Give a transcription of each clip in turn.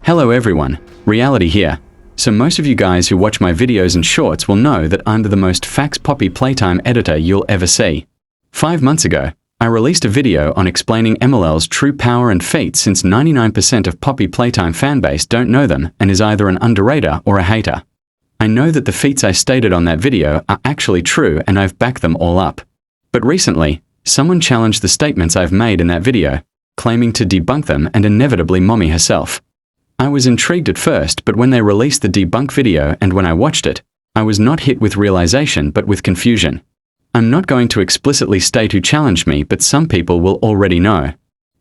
Hello everyone, Reality here. So most of you guys who watch my videos and shorts will know that I'm the most fax poppy playtime editor you'll ever see. 5 months ago, I released a video on explaining MLL's true power and feats since 99% of poppy playtime fanbase don't know them and is either an underrater or a hater. I know that the feats I stated on that video are actually true and I've backed them all up. But recently, someone challenged the statements I've made in that video, claiming to debunk them and inevitably Mommy herself. I was intrigued at first, but when they released the debunk video and when I watched it, I was not hit with realization but with confusion. I'm not going to explicitly state who challenged me, but some people will already know.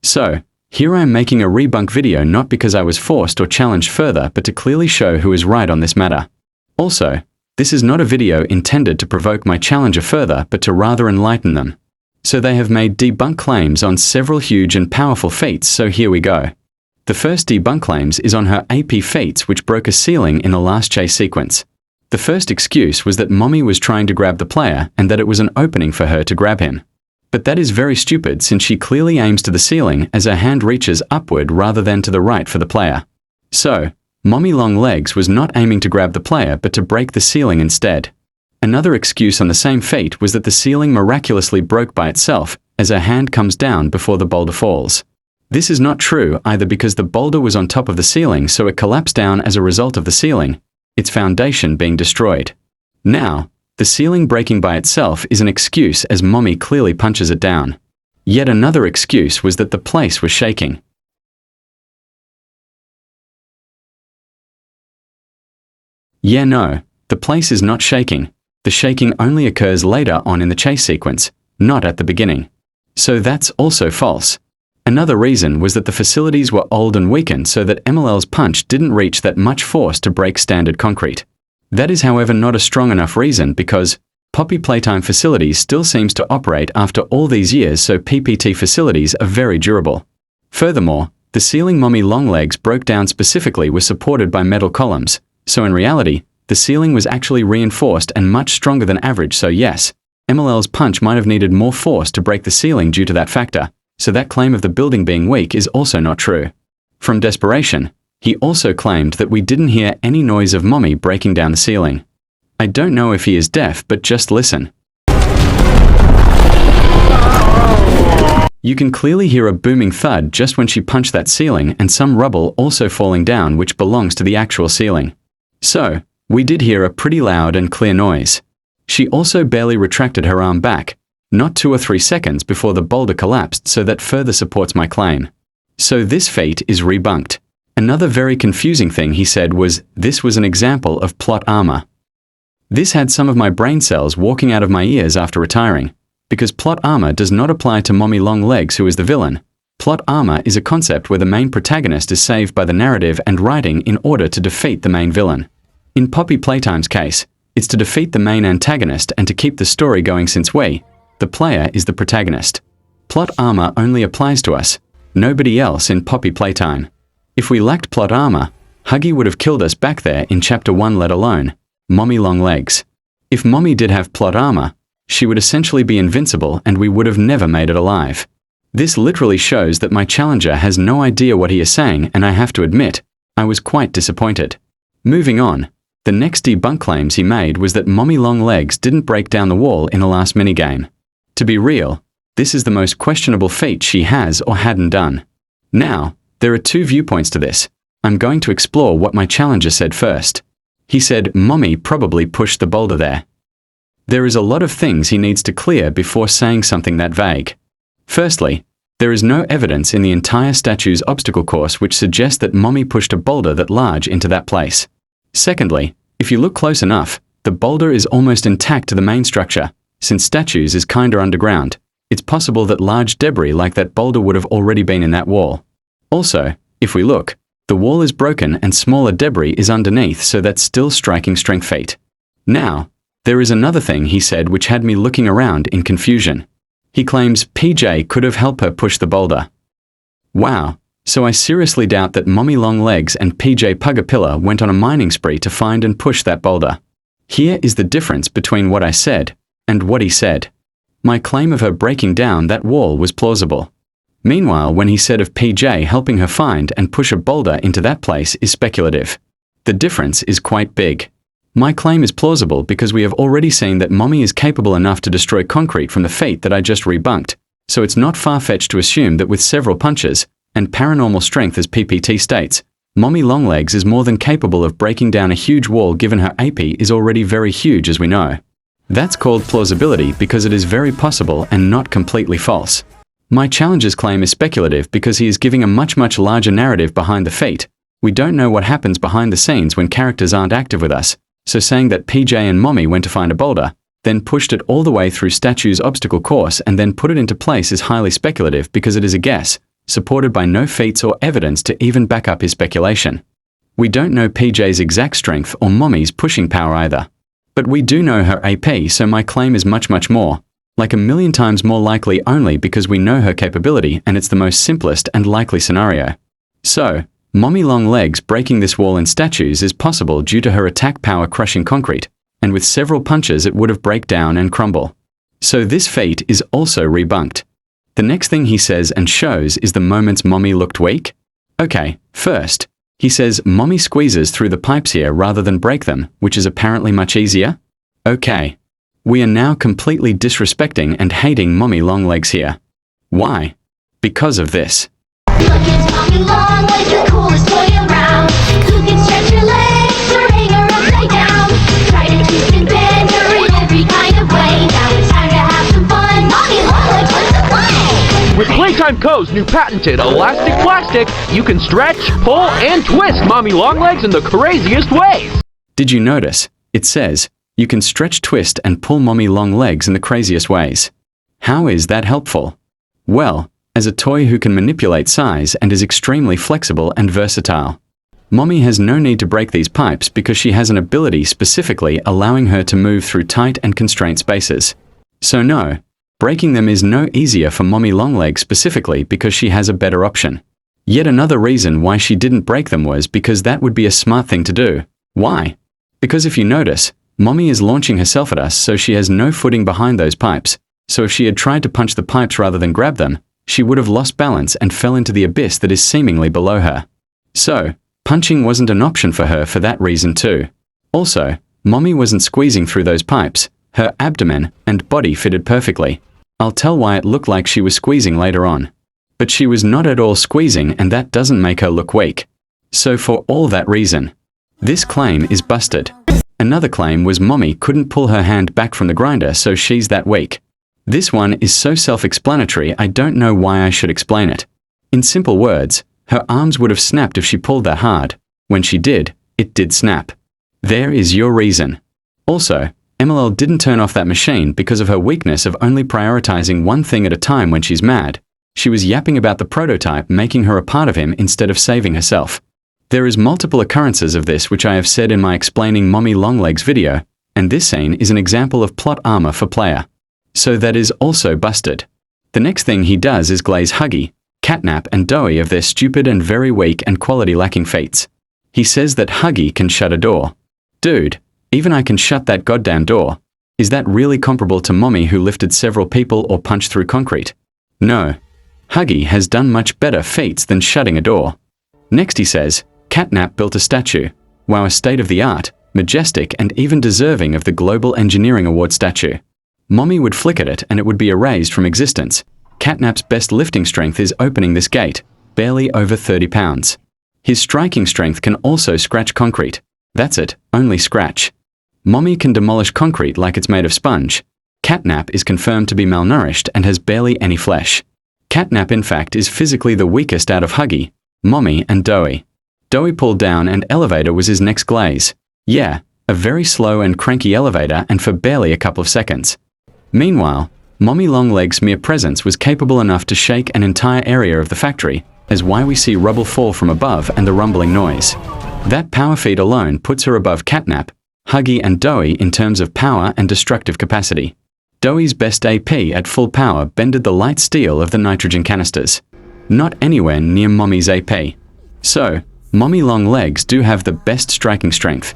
So, here I am making a rebunk video not because I was forced or challenged further, but to clearly show who is right on this matter. Also, this is not a video intended to provoke my challenger further, but to rather enlighten them. So they have made debunk claims on several huge and powerful feats, so here we go. The first debunk claims is on her AP feats which broke a ceiling in the last chase sequence. The first excuse was that Mommy was trying to grab the player and that it was an opening for her to grab him. But that is very stupid since she clearly aims to the ceiling as her hand reaches upward rather than to the right for the player. So, Mommy Long Legs was not aiming to grab the player but to break the ceiling instead. Another excuse on the same feat was that the ceiling miraculously broke by itself as her hand comes down before the boulder falls. This is not true either because the boulder was on top of the ceiling so it collapsed down as a result of the ceiling, its foundation being destroyed. Now, the ceiling breaking by itself is an excuse as Mommy clearly punches it down. Yet another excuse was that the place was shaking. Yeah, no, the place is not shaking. The shaking only occurs later on in the chase sequence, not at the beginning. So that's also false. Another reason was that the facilities were old and weakened so that MLL's punch didn't reach that much force to break standard concrete. That is however not a strong enough reason because poppy playtime facilities still seems to operate after all these years, so PPT facilities are very durable. Furthermore, the ceiling Mommy Long Legs broke down specifically was supported by metal columns, so in reality, the ceiling was actually reinforced and much stronger than average, so yes, MLL's punch might have needed more force to break the ceiling due to that factor. So that claim of the building being weak is also not true. From desperation, he also claimed that we didn't hear any noise of Mommy breaking down the ceiling. I don't know if he is deaf, but just listen. You can clearly hear a booming thud just when she punched that ceiling and some rubble also falling down which belongs to the actual ceiling. So, we did hear a pretty loud and clear noise. She also barely retracted her arm back, not 2 or 3 seconds before the boulder collapsed, so that further supports my claim. So this feat is rebunked. Another very confusing thing he said was, this was an example of plot armor. This had some of my brain cells walking out of my ears after retiring, because plot armor does not apply to Mommy Long Legs who is the villain. Plot armor is a concept where the main protagonist is saved by the narrative and writing in order to defeat the main villain. In Poppy Playtime's case, it's to defeat the main antagonist and to keep the story going since we, the player, is the protagonist. Plot armor only applies to us, nobody else in Poppy Playtime. If we lacked plot armor, Huggy would have killed us back there in Chapter 1 let alone, Mommy Long Legs. If Mommy did have plot armor, she would essentially be invincible and we would have never made it alive. This literally shows that my challenger has no idea what he is saying, and I have to admit, I was quite disappointed. Moving on, the next debunk claims he made was that Mommy Long Legs didn't break down the wall in the last minigame. To be real, this is the most questionable feat she has or hadn't done. Now, there are 2 viewpoints to this. I'm going to explore what my challenger said first. He said Mommy probably pushed the boulder there. There is a lot of things he needs to clear before saying something that vague. Firstly, there is no evidence in the entire statue's obstacle course which suggests that Mommy pushed a boulder that large into that place. Secondly, if you look close enough, the boulder is almost intact to the main structure. Since statues is kinda underground, it's possible that large debris like that boulder would have already been in that wall. Also, if we look, the wall is broken and smaller debris is underneath, so that's still striking strength feat. Now, there is another thing he said which had me looking around in confusion. He claims PJ could have helped her push the boulder. Wow, so I seriously doubt that Mommy Long Legs and PJ Pugapilla went on a mining spree to find and push that boulder. Here is the difference between what I said and what he said. My claim of her breaking down that wall was plausible. Meanwhile, when he said of PJ helping her find and push a boulder into that place is speculative. The difference is quite big. My claim is plausible because we have already seen that Mommy is capable enough to destroy concrete from the feat that I just rebunked, so it's not far-fetched to assume that with several punches, and paranormal strength as PPT states, Mommy Longlegs is more than capable of breaking down a huge wall given her AP is already very huge as we know. That's called plausibility because it is very possible and not completely false. My challenger's claim is speculative because he is giving a much larger narrative behind the feat. We don't know what happens behind the scenes when characters aren't active with us, so saying that PJ and Mommy went to find a boulder, then pushed it all the way through Statue's obstacle course and then put it into place is highly speculative because it is a guess, supported by no feats or evidence to even back up his speculation. We don't know PJ's exact strength or Mommy's pushing power either. But we do know her AP, so my claim is much more, like 1,000,000 times more likely only because we know her capability and it's the most simplest and likely scenario. So, Mommy Longlegs breaking this wall in Statues is possible due to her attack power crushing concrete, and with several punches it would have break down and crumble. So this feat is also rebunked. The next thing he says and shows is the moments Mommy looked weak. Okay, first, he says Mommy squeezes through the pipes here rather than break them, which is apparently much easier. Okay. We are now completely disrespecting and hating Mommy Longlegs here. Why? Because of this. Look at Mommy Longlegs, the coolest toy around. You can stretch your legs or hang her upside down. Try to twist and bend her in every kind of way. Now it's time to have some fun. Mommy Longlegs wants to play! With Playtime Co.'s new patented elastic plastic, you can stretch, pull, and twist Mommy Longlegs in the craziest ways! Did you notice? It says, you can stretch, twist, and pull Mommy Longlegs in the craziest ways. How is that helpful? Well, as a toy who can manipulate size and is extremely flexible and versatile. Mommy has no need to break these pipes because she has an ability specifically allowing her to move through tight and constrained spaces. So no, breaking them is no easier for Mommy Longlegs specifically because she has a better option. Yet another reason why she didn't break them was because that would be a smart thing to do. Why? Because if you notice, Mommy is launching herself at us so she has no footing behind those pipes, so if she had tried to punch the pipes rather than grab them, she would have lost balance and fell into the abyss that is seemingly below her. So, punching wasn't an option for her for that reason too. Also, Mommy wasn't squeezing through those pipes, her abdomen and body fitted perfectly. I'll tell why it looked like she was squeezing later on. But she was not at all squeezing and that doesn't make her look weak. So for all that reason, this claim is busted. Another claim was Mommy couldn't pull her hand back from the grinder so she's that weak. This one is so self-explanatory I don't know why I should explain it. In simple words, her arms would have snapped if she pulled that hard. When she did, it did snap. There is your reason. Also, MLL didn't turn off that machine because of her weakness of only prioritizing one thing at a time when she's mad. She was yapping about the prototype making her a part of him instead of saving herself. There is multiple occurrences of this which I have said in my explaining Mommy Longlegs video, and this scene is an example of plot armor for player. So that is also busted. The next thing he does is glaze Huggy, Catnap and Doughy of their stupid and very weak and quality lacking feats. He says that Huggy can shut a door. Dude, even I can shut that goddamn door. Is that really comparable to Mommy who lifted several people or punched through concrete? No. Huggy has done much better feats than shutting a door. Next he says, Catnap built a statue. Wow, a state-of-the-art, majestic and even deserving of the Global Engineering Award statue. Mommy would flick at it and it would be erased from existence. Catnap's best lifting strength is opening this gate, barely over 30 pounds. His striking strength can also scratch concrete. That's it, only scratch. Mommy can demolish concrete like it's made of sponge. Catnap is confirmed to be malnourished and has barely any flesh. Catnap in fact is physically the weakest out of Huggy, Mommy and Doughy. Doughy pulled down and elevator was his next glaze. Yeah, a very slow and cranky elevator and for barely a couple of seconds. Meanwhile, Mommy Longlegs' mere presence was capable enough to shake an entire area of the factory, as why we see rubble fall from above and the rumbling noise. That power feat alone puts her above Catnap, Huggy and Doughy in terms of power and destructive capacity. Doughy's best AP at full power bended the light steel of the nitrogen canisters. Not anywhere near Mommy's AP. So, Mommy Longlegs do have the best striking strength.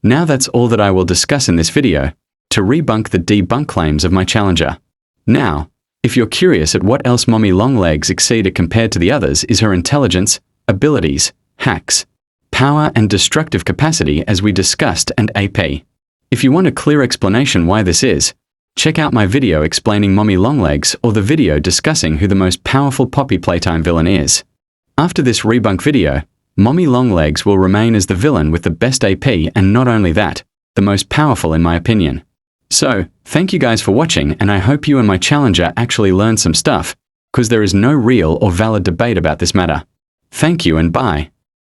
Now that's all that I will discuss in this video, to rebunk the debunk claims of my challenger. Now, If you're curious at what else Mommy Longlegs exceeded compared to the others is her intelligence, abilities, hacks, power and destructive capacity as we discussed and AP. If you want a clear explanation why this is, check out my video explaining Mommy Longlegs or the video discussing who the most powerful Poppy Playtime villain is. After this rebunk video, Mommy Longlegs will remain as the villain with the best AP and not only that, the most powerful in my opinion. So, thank you guys for watching and I hope you and my challenger actually learned some stuff, cause there is no real or valid debate about this matter. Thank you and bye.